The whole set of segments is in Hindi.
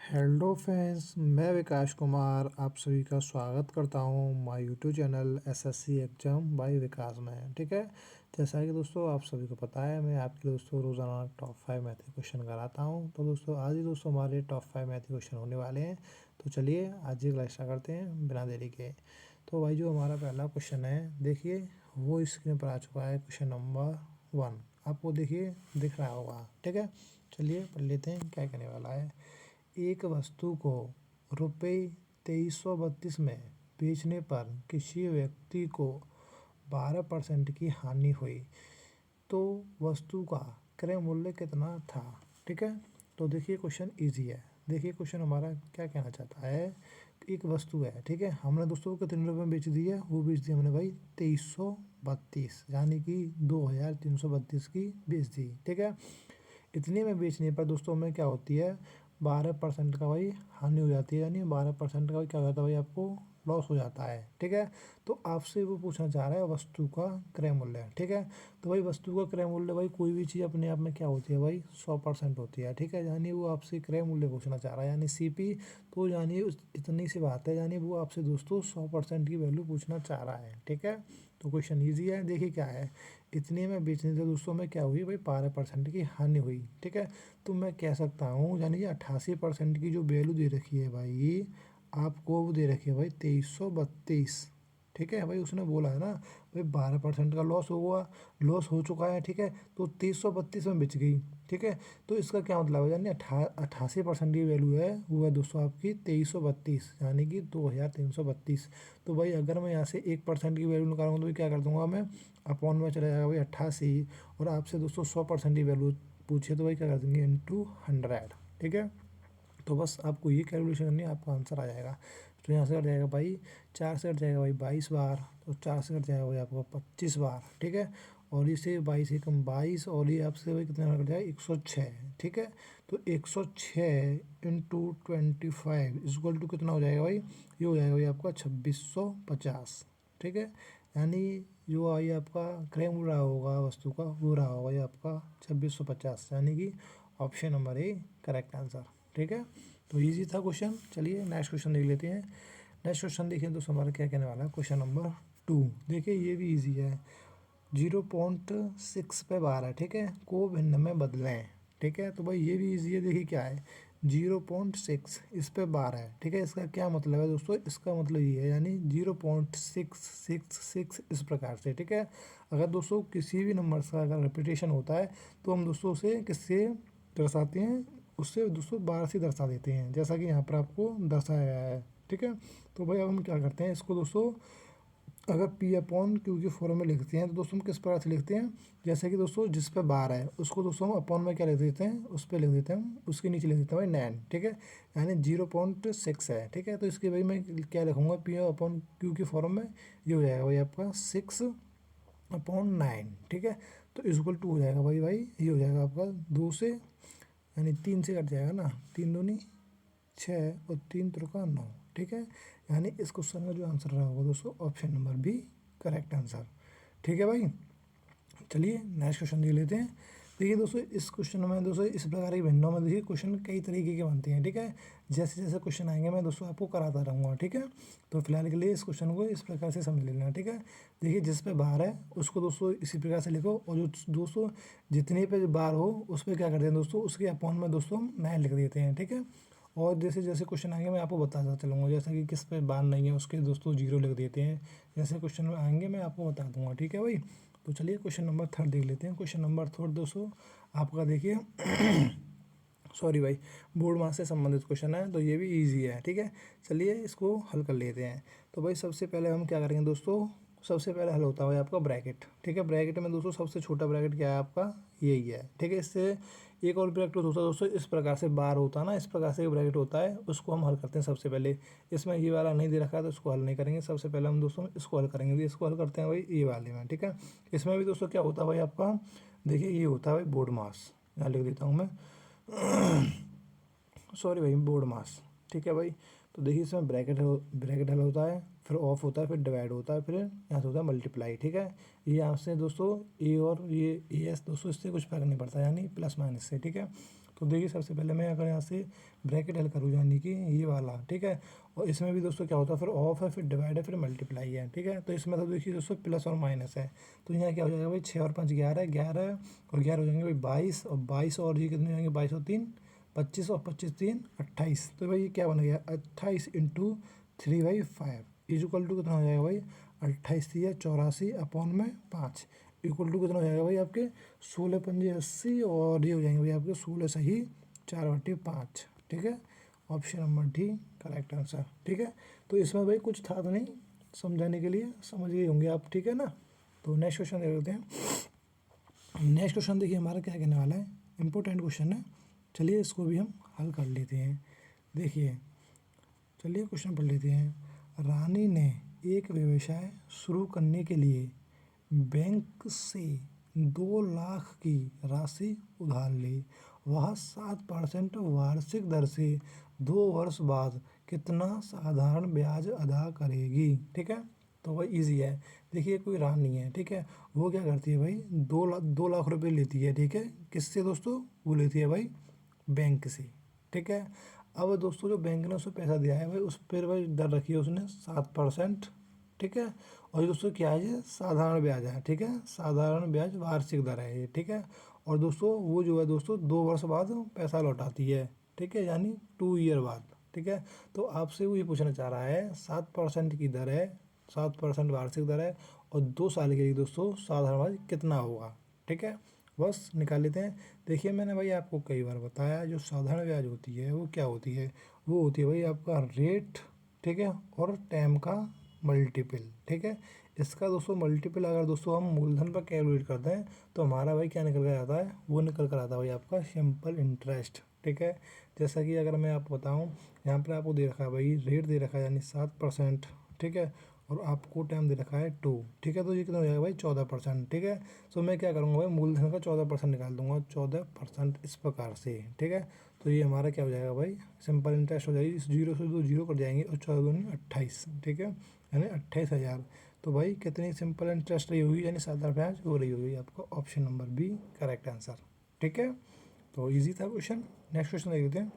हेलो फ्रेंड्स, मैं विकास कुमार आप सभी का स्वागत करता हूं my YouTube channel SSC exam by Vikas में। ठीक है, जैसा कि दोस्तों आप सभी को पता है, मैं आपके दोस्तों रोज़ाना टॉप 5 मैथ के क्वेश्चन कराता हूं। तो दोस्तों आज ही दोस्तों हमारे टॉप 5 मैथ के क्वेश्चन होने वाले हैं। तो चलिए आज ही क्लास स्टार्ट करते हैं बिना देरी के। तो भाई जो हमारा पहला क्वेश्चन है, देखिए वो स्क्रीन पर आ चुका है। क्वेश्चन नंबर 1 आपको देखिए दिख रहा होगा। ठीक है, चलिए पढ़ लेते हैं क्या कहने वाला है। एक वस्तु को रुपये 2332 में बेचने पर किसी व्यक्ति को 12% की हानि हुई, तो वस्तु का क्रय मूल्य कितना था। ठीक है, तो देखिए क्वेश्चन इजी है। देखिए क्वेश्चन हमारा क्या कहना चाहता है। एक वस्तु है, ठीक है, हमने दोस्तों को कितने रुपये में बेच दी है, वो बेच दी हमने भाई 2332, यानी कि 2332 की बेच दी। ठीक है, इतने में बेचने पर दोस्तों में क्या होती है, 12% का भाई हानि हो जाती है, यानी 12% का भाई क्या हो जाता है भाई, आपको लॉस हो जाता है। ठीक है, तो आपसे वो पूछना चाह रहा है वस्तु का क्रय मूल्य। ठीक है, तो भाई वस्तु का क्रय मूल्य भाई कोई भी चीज़ अपने आप में क्या होती है भाई, 100% होती है। ठीक है, यानी वो आपसे क्रय मूल्य पूछना चाह रहा है, यानी सीपी। तो यानी इतनी सी बात है, यानी वो आपसे दोस्तों 100% की वैल्यू पूछना चाह रहा है। ठीक है, तो क्वेश्चन ईजी है। देखिए क्या है, इतने में बेचने से दोस्तों में क्या हुई भाई, 12% की हानि हुई। ठीक है, तो मैं कह सकता हूँ, यानी कि 88% की जो वैल्यू दे रखी है भाई आपको, वो दे रखी है भाई 2332। ठीक है भाई, उसने बोला है ना भाई 12% का लॉस हुआ, लॉस हो चुका है। ठीक है, तो 2332 में बिच गई। ठीक है, तो इसका क्या मतलब है, यानी 88% की वैल्यू है, वो है दोस्तों आपकी 2332, यानी कि 2332। तो भाई अगर मैं यहाँ से 1% की वैल्यू निकालूंगा तो क्या कर दूंगा मैं, अपॉन में चला जाएगा भाई 88, और आपसे दोस्तों 100% की वैल्यू पूछे तो भाई क्या कर देंगे, इंटू 100। ठीक है, तो बस आपको ये कैलकुलेशन करनी है, आपका आंसर आ जाएगा। तो यहाँ से कट जाएगा भाई, 4 से कट जाएगा भाई 22 बार, तो 4 से कट जाएगा भाई आपको 25 बार। ठीक है, और इसे 22 एकम 22, और ये आपसे भाई कितना कट जाएगा, 106। ठीक है, तो 106 इंटू 25 इक्वल टू कितना हो जाएगा भाई, ये हो जाएगा भाई आपका 2650। ठीक है, यानी जो आई आपका क्रय मूल्य रहा होगा वस्तु का, वो रहा होगा ये आपका 2650, यानी कि option number A correct answer. ठीक है, तो इजी था क्वेश्चन। चलिए नेक्स्ट क्वेश्चन देख लेते हैं। नेक्स्ट क्वेश्चन देखिए दोस्तों हमारा क्या कहने वाला है। क्वेश्चन नंबर 2 देखिए, ये भी इजी है। 0.6 पे 12, ठीक है, को भिन्न में बदलें। ठीक है, तो भाई ये भी इजी है। देखिए क्या है, 0.6 इस पे 12 है। ठीक है, इसका क्या मतलब है दोस्तों, इसका मतलब ये है, यानी 0.666 इस प्रकार से। ठीक है, अगर दोस्तों किसी भी नंबर का अगर रिपीटेशन होता है तो हम दोस्तों उसे किससे दर्शाते हैं, उससे दोस्तों 12 से दर्शा देते हैं, जैसा कि यहाँ पर आपको दर्शाया गया है। ठीक है, तो भाई अब हम क्या करते हैं, इसको दोस्तों अगर पी अपॉन क्यू के फॉर्म में लिखते हैं तो दोस्तों हम किस प्रकार से लिखते हैं, जैसे कि दोस्तों जिस पे 12 है उसको दोस्तों हम अपॉन में क्या लिख देते हैं, उस पर लिख देते हैं हम, उसके नीचे लिख देते हैं भाई 9। ठीक है, यानी 0.6 है। ठीक है, तो इसके भाई मैं क्या लिखूंगा, पी अपॉन क्यू के फॉर्म में, ये हो जाएगा भाई आपका 6/9। ठीक है, तो इक्वल टू हो जाएगा भाई ये हो जाएगा आपका 2 से, यानी 3 से कट जाएगा ना, 3 दूनी 6 और 3 त्रिका 9। ठीक है, यानी इस क्वेश्चन का जो आंसर रहा होगा दोस्तों option number B correct answer. ठीक है भाई, चलिए नेक्स्ट क्वेश्चन देख लेते हैं। देखिए दोस्तों इस क्वेश्चन में दोस्तों इस प्रकार की भिन्नों में देखिए क्वेश्चन कई तरीके के बनते हैं। ठीक है, जैसे जैसे क्वेश्चन आएंगे मैं दोस्तों आपको कराता रहूँगा। ठीक है, तो फिलहाल के लिए इस क्वेश्चन को इस प्रकार से समझ लेना। ठीक है, देखिए जिस पे बार है उसको दोस्तों इसी प्रकार से लिखो, और जो दोस्तों जितने पे बार हो उस पर क्या करते हैं दोस्तों, उसके अपॉन में दोस्तों हम 9 लिख देते हैं। ठीक है, और जैसे जैसे क्वेश्चन आएंगे मैं आपको बताता चलूँगा, जैसा कि किस पे बार नहीं है उसके दोस्तों 0 लिख देते हैं। जैसे क्वेश्चन आएंगे मैं आपको बता दूंगा। ठीक है भाई, तो चलिए क्वेश्चन नंबर 3 देख लेते हैं। क्वेश्चन नंबर 3 दोस्तों आपका देखिए सॉरी भाई, बोर्ड मार्क्स से संबंधित क्वेश्चन है, तो ये भी इजी है। ठीक है, चलिए इसको हल कर लेते हैं। तो भाई सबसे पहले हम क्या करेंगे दोस्तों, सबसे पहले हल होता है आपका ब्रैकेट। ठीक है, ब्रैकेट में दोस्तों सबसे छोटा ब्रैकेट क्या है आपका, यही है। ठीक है, इससे एक और ब्रैकेट होता है दोस्तों, इस प्रकार से बार होता है ना, इस प्रकार से एक ब्रैकेट होता है, उसको हम हल करते हैं सबसे पहले। इसमें ये वाला नहीं दे रखा है तो इसको हल नहीं करेंगे, सबसे पहले हम दोस्तों इसको हल करेंगे। इसको हल करते हैं भाई ये वाले में। ठीक है, इसमें भी दोस्तों क्या होता है भाई आपका, देखिए ये होता है भाई बोर्ड मास, यहाँ लिख देता हूँ मैं सॉरी भाई, बोर्ड मास। ठीक है भाई, तो देखिए इसमें ब्रैकेट हल होता है, फिर ऑफ होता है, फिर डिवाइड होता है, फिर यहाँ से होता है मल्टीप्लाई। ठीक है, ये यहाँ से दोस्तों ए और ये ए एस दोस्तों इससे कुछ फर्क नहीं पड़ता, यानी प्लस माइनस से। ठीक है, तो देखिए सबसे पहले मैं अगर यहाँ से ब्रैकेट हल करूँ, यानी कि ये वाला। ठीक है, और इसमें भी दोस्तों क्या होता है, फिर ऑफ है, फिर डिवाइड है, फिर मल्टीप्लाई है। ठीक है, तो इसमें तो देखिए दोस्तों प्लस और माइनस है, तो यहाँ क्या हो जाएगा भाई, 6 और 5 11, 11 और 11 हो जाएंगे भाई 22, और 22 और ये कितने हो जाएंगे, 22 और 3 25, और 25 3 28। तो भाई ये क्या बन गया, 28 इंटू 3 बाई 5 इक्वल टू कितना हो जाएगा भाई, 28 3 84 अपॉन में 5 इक्वल टू कितना हो जाएगा भाई आपके 16 पंजे 80, और ये हो जाएंगे भाई आपके 16 सही 4/5। ठीक है, option number D correct answer. ठीक है, तो इसमें भाई कुछ था तो नहीं, समझाने के लिए समझ गए होंगे आप। ठीक है ना, तो नेक्स्ट क्वेश्चन देख लेते हैं। नेक्स्ट क्वेश्चन देखिए हमारा क्या कहने वाला है, इंपॉर्टेंट क्वेश्चन है। चलिए इसको भी हम हल कर लेते हैं। देखिए चलिए क्वेश्चन पढ़ लेते हैं। रानी ने एक व्यवसाय शुरू करने के लिए बैंक से 2 लाख की राशि उधार ली। वह 7% वार्षिक दर से 2 वर्ष बाद कितना साधारण ब्याज अदा करेगी। ठीक है, तो भाई इजी है। देखिए कोई रानी है, ठीक है, वो क्या करती है भाई, 2 लाख रुपए लेती है। ठीक है, किससे दोस्तों, वो लेती है भाई बैंक से। ठीक है, अब दोस्तों जो बैंक ने उसको पैसा दिया है भाई, उस पर भाई दर रखी है उसने 7%। ठीक है, और ये दोस्तों क्या है, ये साधारण ब्याज है। ठीक है, साधारण ब्याज वार्षिक दर है ये। ठीक है, और दोस्तों वो जो है दोस्तों 2 वर्ष बाद पैसा लौटाती है। ठीक है, यानी 2 ईयर बाद। ठीक है, तो आपसे वो ये पूछना चाह रहा है, 7% की दर है, 7% वार्षिक दर है, और 2 साल के लिए दोस्तों साधारण ब्याज कितना होगा। ठीक है, बस निकाल लेते हैं। देखिए मैंने भाई आपको कई बार बताया, जो साधारण ब्याज होती है वो क्या होती है, वो होती है भाई आपका रेट। ठीक है, और टाइम का मल्टीपल। ठीक है, इसका दोस्तों मल्टीपल अगर दोस्तों हम मूलधन पर कैलकुलेट करते हैं तो हमारा भाई क्या निकल कर आता है, वो निकल कर आता है भाई आपका सिंपल इंटरेस्ट। ठीक है, जैसा कि अगर मैं आपको बताऊं, यहाँ पर आपको दे रखा है भाई, रेट दे रखा है यानी 7%। ठीक है, और आपको टाइम दे रखा है 2। ठीक है, तो ये कितना हो जाएगा भाई 14%। ठीक है, तो मैं क्या करूँगा भाई, मूलधन का 14% निकाल दूंगा, 14% इस प्रकार से। ठीक है, तो ये हमारा क्या हो जाएगा भाई, सिंपल इंटरेस्ट हो जाएगी, इस जीरो से 2 जीरो कट जाएंगे, और 14 28। ठीक है, यानी 28,000। तो भाई कितनी सिंपल इंटरेस्ट रही होगी, यानी साधारण ब्याज हो रही होगी आपका option number B correct answer. ठीक है, तो ईजी था क्वेश्चन। नेक्स्ट क्वेश्चन देख लेते हैं।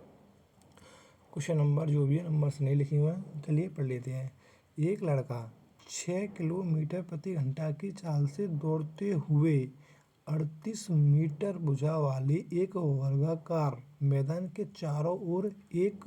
क्वेश्चन नंबर जो भी है नंबर से नहीं लिखे हुए हैं, चलिए पढ़ लेते हैं। एक लड़का 6 किलोमीटर प्रति घंटा की चाल से दौड़ते हुए 38 मीटर भुजा वाली एक वर्गाकार मैदान के चारों ओर एक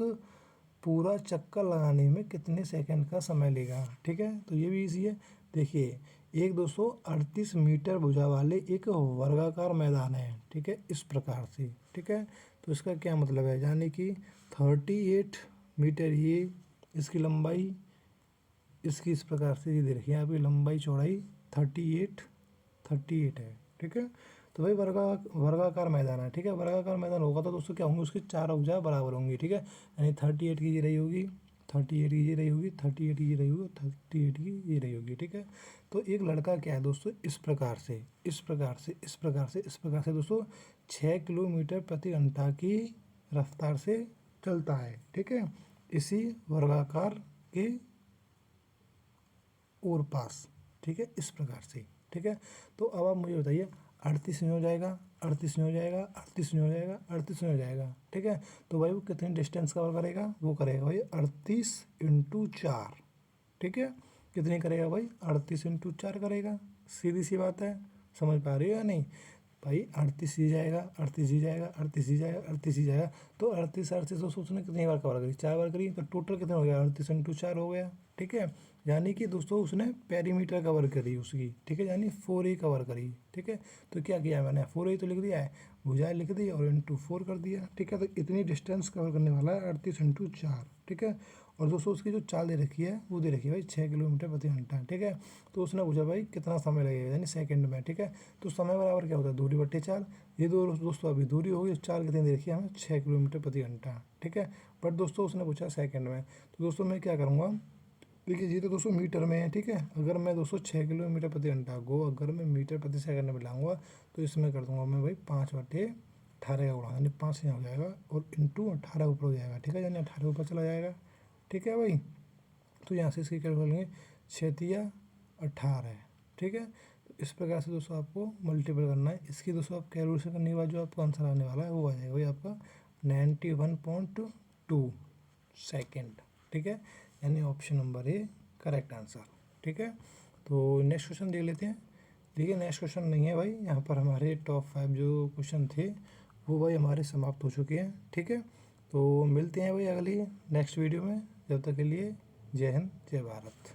पूरा चक्कर लगाने में कितने सेकंड का समय लेगा। ठीक है, तो ये भी इजी है। देखिए एक 238 मीटर भुजा वाले एक वर्गाकार मैदान है। ठीक है, इस प्रकार से। ठीक है, तो इसका क्या मतलब है, यानी कि 38 मीटर ये, इसकी लंबाई, इसकी इस प्रकार से ये दे रखी है आपकी लंबाई चौड़ाई 38 है। ठीक है, तो भाई वर्गाकार मैदान है। ठीक है, वर्गाकार मैदान होगा तो दोस्तों क्या होंगे, उसकी चारों भुजा बराबर होंगी। ठीक है, यानी 38 की ये रही होगी, 38 की ये रही होगी, 38 की ये रही होगी, 38 की ये रही होगी। ठीक है, तो एक लड़का क्या है दोस्तों, इस प्रकार से, इस प्रकार से, इस प्रकार से, इस प्रकार से दोस्तों 6 किलोमीटर प्रति घंटा की रफ्तार से चलता है। ठीक है, इसी वर्गाकार के और पास। ठीक है, इस प्रकार से। ठीक है, तो अब आप मुझे बताइए, 38 में हो जाएगा, 38 में हो जाएगा, 38 में हो जाएगा, 38 में हो जाएगा। ठीक है, तो भाई वो कितनी डिस्टेंस कवर करेगा, वो करेगा भाई 38 × 4। ठीक है, कितनी करेगा भाई, 38 × 4 करेगा। सीधी सी बात है, समझ पा रही हो या नहीं भाई, 38 ही जाएगा, 38 ही जाएगा, 38 ही जाएगा, 38 ही जाएगा, तो 38 तो उसने कितनी बार कवर करी, 4 बार करी, तो टोटल कितना हो गया, 38 × 4 हो गया। ठीक है, यानी कि दोस्तों उसने पेरीमीटर कवर करी उसकी। ठीक है, यानी 4A कवर करी। ठीक है, तो क्या किया मैंने, 4A तो लिख दिया है, भुजाएं लिख दी और इंटू 4 कर दिया। ठीक है, तो इतनी डिस्टेंस कवर करने वाला है 38 × 4। ठीक है, और दोस्तों उसकी जो चाल दे रखी है वो दे रखी है भाई 6 किलोमीटर प्रति घंटा। ठीक है, तो उसने पूछा भाई कितना समय लगेगा, यानी सेकंड में। ठीक है, तो समय बराबर क्या होता है, दूरी बट्टे चाल। ये दो दोस्तों अभी दूरी होगी, चाल कितनी दे रखी है हमें, 6 किलोमीटर प्रति घंटा। ठीक है, बट दोस्तों उसने पूछा सेकंड में, तो दोस्तों मैं क्या करूँगा, देखिए ये तो दोस्तों मीटर में है। ठीक है, अगर मैं दोस्तों 6 किलोमीटर प्रति घंटा को अगर मैं मीटर प्रति सेकंड में लाऊंगा, तो इसमें कर दूंगा मैं भाई 5/18 का गुणा, यानी 5 यहाँ हो जाएगा, और इंटू 18 ऊपर हो जाएगा। ठीक है, यानी 18 ऊपर चला जाएगा। ठीक है भाई, तो यहाँ से इसकी क्या बोलेंगे, 6 18 है। ठीक है, तो इस प्रकार से दोस्तों आपको मल्टीपल करना है। इसकी दोस्तों आप कैलकुलेशन करने के बाद जो आपको आंसर आने वाला है वो आ जाएगा भाई आपका 91.2 सेकेंड। ठीक है, यानी option number A correct answer. ठीक है, तो नेक्स्ट क्वेश्चन देख लेते हैं। देखिए नेक्स्ट क्वेश्चन नहीं है भाई, यहाँ पर हमारे टॉप 5 जो क्वेश्चन थे वो भाई हमारे समाप्त हो चुके हैं। ठीक है, तो मिलते हैं भाई अगली नेक्स्ट वीडियो में। जब तक के लिए जय हिंद जय भारत।